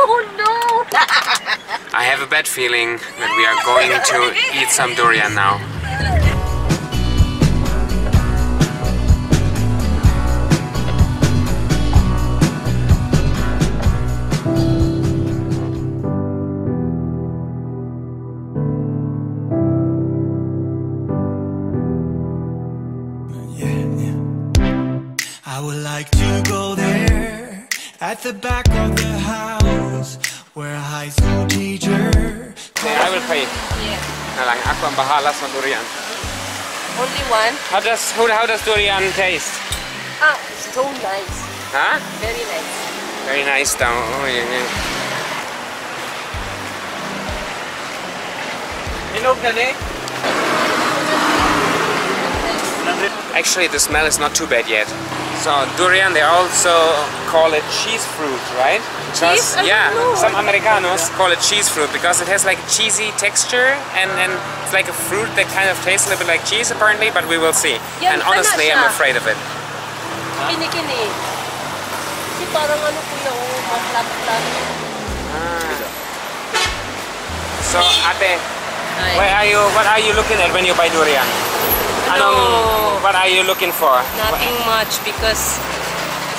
Oh no! I have a bad feeling that we are going to eat some durian now. I would like to go there at the back of the house where a high school teacher. I will pay. Yeah. Nalang ako ang bahala sa durian. Only one? How does durian taste? Ah, so nice. Huh? Very nice. Very nice daw. Oh, yeah, yeah. Hinog na ni? Actually, the smell is not too bad yet. So durian, they also call it cheese fruit, right? Cheese? Yeah, some Americanos call it cheese fruit because it has like a cheesy texture and it's like a fruit that kind of tastes a little bit like cheese apparently, but we will see. Yan, and honestly, I'm afraid of it. Kini-kini. Kasi parang ano po yung flat-flat. So, ate, what are you looking at when you buy durian? What are you looking for? Nothing much because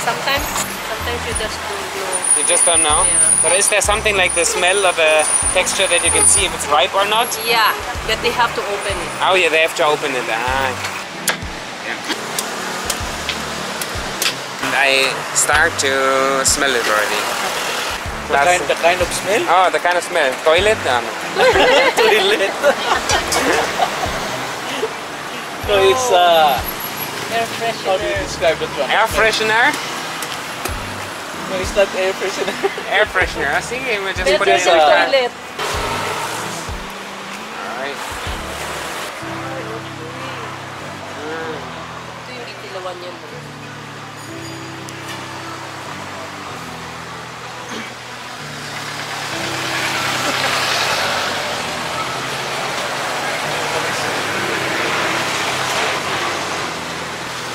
sometimes you just don't know. You just don't know? Yeah. But is there something like the smell or the texture that you can see if it's ripe or not? Yeah, that they have to open it. Oh yeah, they have to open it. Ah. Yeah. And I start to smell it already. The kind of smell? Oh, the kind of smell. Toilet? Toilet. No, it's Air freshener. how do you describe that one? Air freshener? No, it's not air freshener. Air freshener. I see, we just Better put it than toilet. Alright. Ito yung itilawan yan.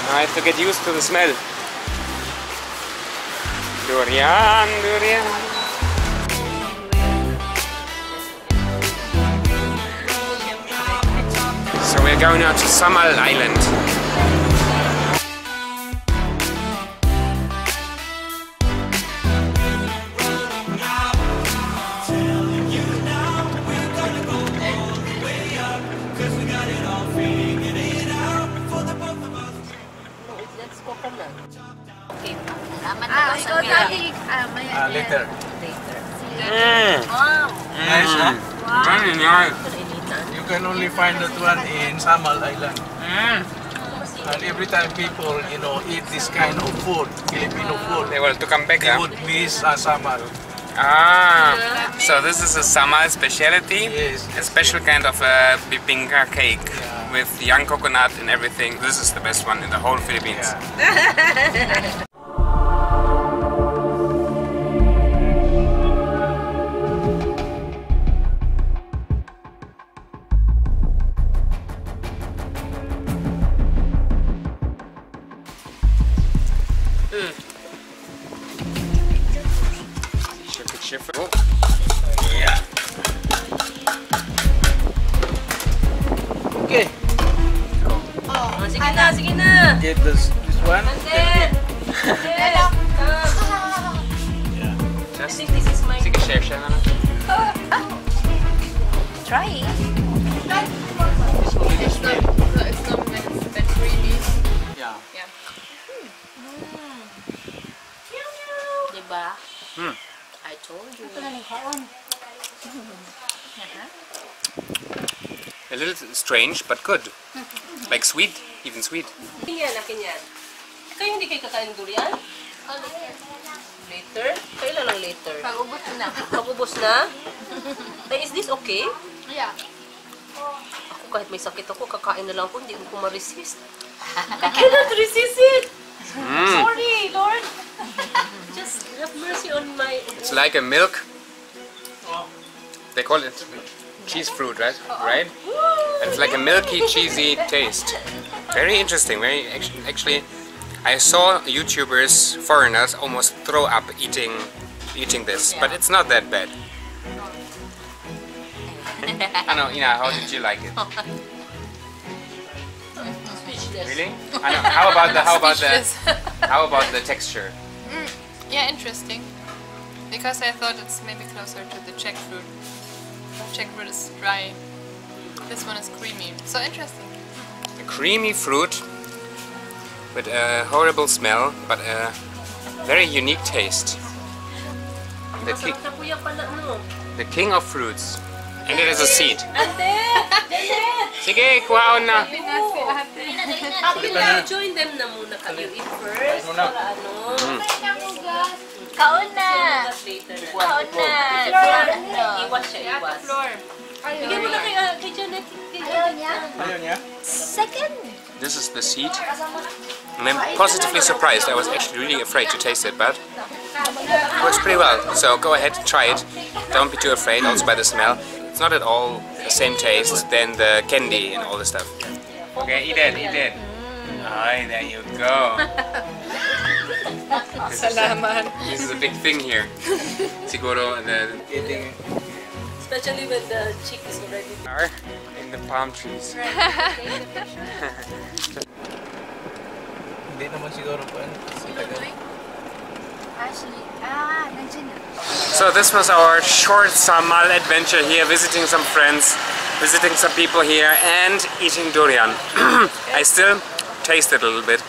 I have to get used to the smell. Durian, durian. So we're going out to Samal Island. Later. Wow. Nice, huh? Very nice. You can only find that one in Samal Island. And every time people, you know, eat this kind of food, Filipino food, They will to come back, they huh? would miss Samal. Ah, so this is a Samal specialty. Yes. A special kind of bibingka cake with young coconut and everything. This is the best one in the whole Philippines. Yeah. Oh. Yeah. Okay. Oh, sige na, sige na. Get this one. And then, yeah. I think this is my... Sige, share siya na. Try it. It's not that creamy. Yeah. Yeah. Diba? I told you. A little strange, but good. Like sweet, even sweet. Akin yan. Kayo hindi kayo kakain durian? Later? Kailan lang later? Pag-ubos na. Pag-ubos na? Is this okay? Yeah. Ako kahit may sakit ako, kakain na lang ako, hindi ko ma-resist. I cannot resist it! Sorry, Lord! Just have mercy on my... It's like a milk. They call it cheese fruit, right? Right? And it's like a milky, cheesy taste. Very interesting. Very actually, I saw YouTubers, foreigners, almost throw up eating eating this, but it's not that bad. I know, Ina, how did you like it? Really? I know. How about the texture? Yeah, interesting. Because I thought it's maybe closer to the Czech fruit. Czech fruit is dry. This one is creamy. So interesting. A creamy fruit with a horrible smell, but a very unique taste. The king of fruits. And it is a seed. Sige, kuhaon na. Join them na muna kayo. Eat first. Para ano. Kaon na! Kaon na! Iwas siya, iwas. Bigyan mo na kay Janet. Ayaw niya? Second! This is the seed. And I'm positively surprised. I was actually really afraid to taste it, but it works pretty well. So go ahead, try it. Don't be too afraid, also by the smell. It's not at all the same taste than the candy and all the stuff. Okay, eat it, eat it. Aye, there you go. Salamat. This is a big thing here. Siguro the eating. Especially when the chick is already Are in the palm trees. Hindi naman siguro po. Actually, nandiyan na. So this was our short Samal adventure here, visiting some friends, visiting some people here, and eating durian. I still taste it a little bit.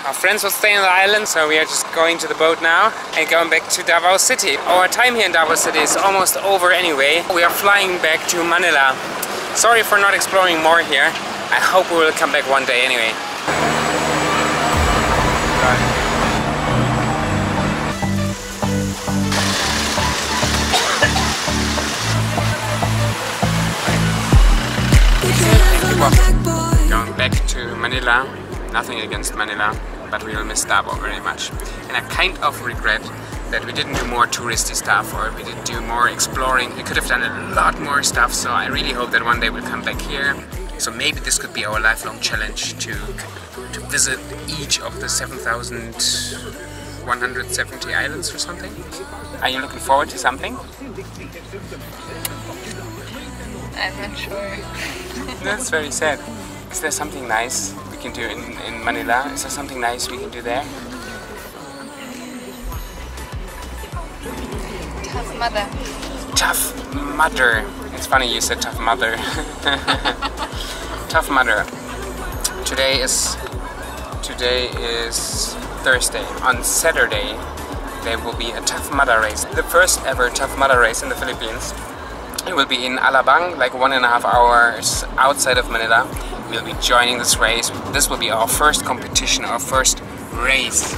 Our friends will stay on the island, so we are just going to the boat now and going back to Davao City. Our time here in Davao City is almost over anyway. We are flying back to Manila. Sorry for not exploring more here. I hope we will come back one day anyway. Going back to Manila. Nothing against Manila, but we will miss Davao very much. And I kind of regret that we didn't do more touristy stuff, or we didn't do more exploring. We could have done a lot more stuff, so I really hope that one day we'll come back here. So maybe this could be our lifelong challenge to visit each of the 7,170 islands or something. Are you looking forward to something? I'm not sure. That's very sad. Is there something nice we can do in Manila? Is there something nice we can do there? Tough mother. Tough mother. It's funny you said tough mother. Tough mother. Today is Thursday. On Saturday there will be a Tough Mudder race. The first ever Tough Mudder race in the Philippines. It will be in Alabang, like 1.5 hours outside of Manila. We'll be joining this race. This will be our first competition, our first race.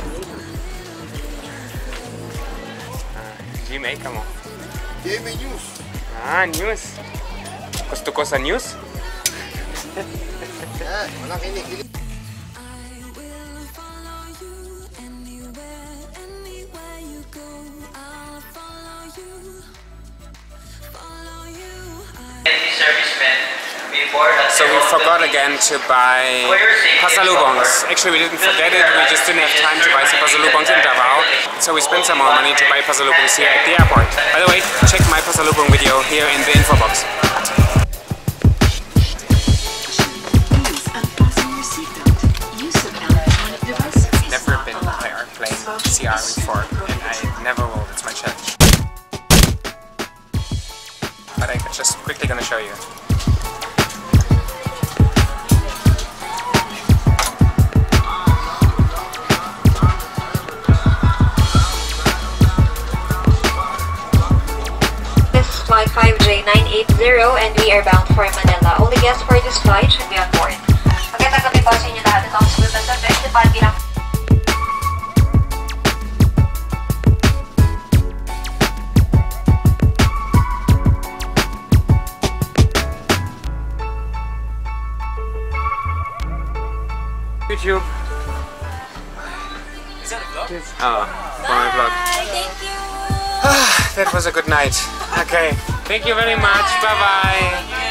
Gmail, come on. Gmail news. Ah, news. Gusto ko sa news? Walang kinig. So we forgot again to buy pasalubongs. Actually, we didn't forget it, we just didn't have time to buy some pasalubongs in Davao. So we spent some more money to buy pasalubongs here at the airport. By the way, check my pasalubong video here in the info box. Never been by our plane CR before, and I never will. It's my challenge. But I'm just quickly gonna show you. Flight 5J980 and we are bound for Manila. Only guests for this flight should be on board. Magandang gabi po sa inyo lahat. Ito ang School Bus Service. Depart bilang YouTube. Is that a vlog? Oh, for my vlog. Thank you! That was a good night. Okay, thank you very much. Bye bye.